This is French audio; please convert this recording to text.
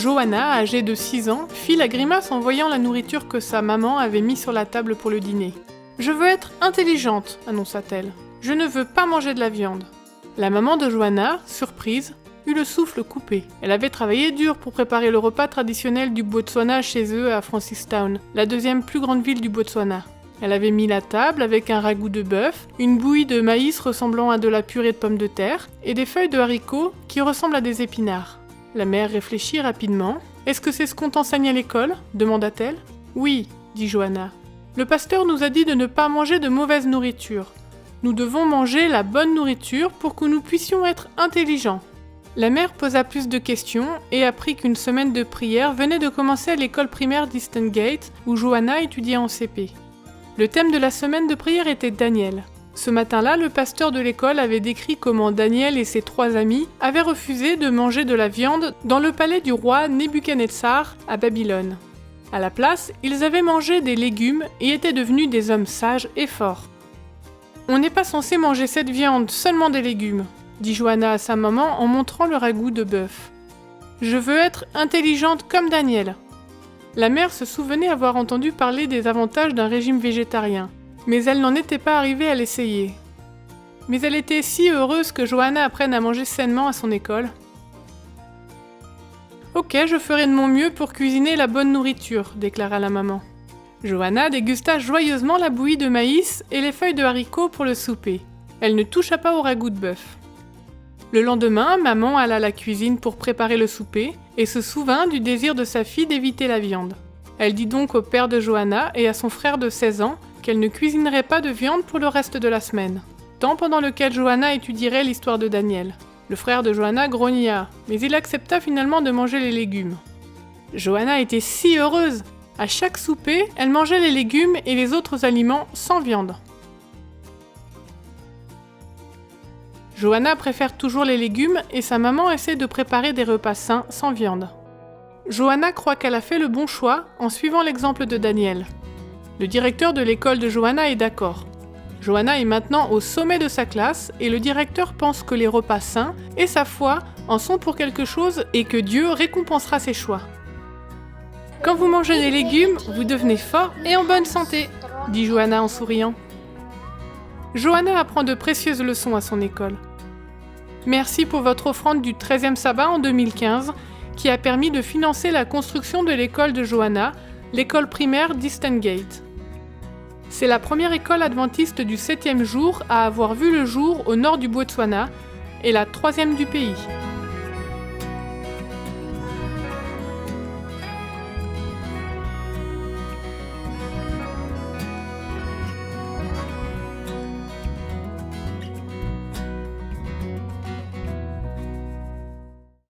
Johanna, âgée de 6 ans, fit la grimace en voyant la nourriture que sa maman avait mise sur la table pour le dîner. « Je veux être intelligente », annonça-t-elle. « Je ne veux pas manger de la viande. » La maman de Johanna, surprise, eut le souffle coupé. Elle avait travaillé dur pour préparer le repas traditionnel du Botswana chez eux à Francistown, la deuxième plus grande ville du Botswana. Elle avait mis la table avec un ragoût de bœuf, une bouillie de maïs ressemblant à de la purée de pommes de terre et des feuilles de haricots qui ressemblent à des épinards. La mère réfléchit rapidement. « Est-ce que c'est ce qu'on t'enseigne à l'école » demanda-t-elle. « Oui, » dit Johanna. « Le pasteur nous a dit de ne pas manger de mauvaise nourriture. Nous devons manger la bonne nourriture pour que nous puissions être intelligents. » La mère posa plus de questions et apprit qu'une semaine de prière venait de commencer à l'école primaire d'Eastern Gate, où Johanna étudiait en CP. Le thème de la semaine de prière était Daniel. Ce matin-là, le pasteur de l'école avait décrit comment Daniel et ses 3 amis avaient refusé de manger de la viande dans le palais du roi Nebuchadnezzar à Babylone. À la place, ils avaient mangé des légumes et étaient devenus des hommes sages et forts. « On n'est pas censé manger cette viande, seulement des légumes », dit Johanna à sa maman en montrant le ragoût de bœuf. « Je veux être intelligente comme Daniel. » La mère se souvenait avoir entendu parler des avantages d'un régime végétarien, mais elle n'en était pas arrivée à l'essayer. Mais elle était si heureuse que Johanna apprenne à manger sainement à son école. « Ok, je ferai de mon mieux pour cuisiner la bonne nourriture, » déclara la maman. Johanna dégusta joyeusement la bouillie de maïs et les feuilles de haricots pour le souper. Elle ne toucha pas au ragoût de bœuf. Le lendemain, maman alla à la cuisine pour préparer le souper et se souvint du désir de sa fille d'éviter la viande. Elle dit donc au père de Johanna et à son frère de 16 ans qu'elle ne cuisinerait pas de viande pour le reste de la semaine, temps pendant lequel Johanna étudierait l'histoire de Daniel. Le frère de Johanna grogna, mais il accepta finalement de manger les légumes. Johanna était si heureuse! À chaque souper, elle mangeait les légumes et les autres aliments sans viande. Johanna préfère toujours les légumes et sa maman essaie de préparer des repas sains sans viande. Johanna croit qu'elle a fait le bon choix en suivant l'exemple de Daniel. Le directeur de l'école de Johanna est d'accord. Johanna est maintenant au sommet de sa classe et le directeur pense que les repas sains et sa foi en sont pour quelque chose et que Dieu récompensera ses choix. « Quand vous mangez des légumes, vous devenez fort et en bonne santé, » dit Johanna en souriant. Johanna apprend de précieuses leçons à son école. Merci pour votre offrande du 13e sabbat en 2015 qui a permis de financer la construction de l'école de Johanna, l'école primaire d'Eastern Gate. C'est la première école adventiste du 7e jour à avoir vu le jour au nord du Botswana et la 3e du pays.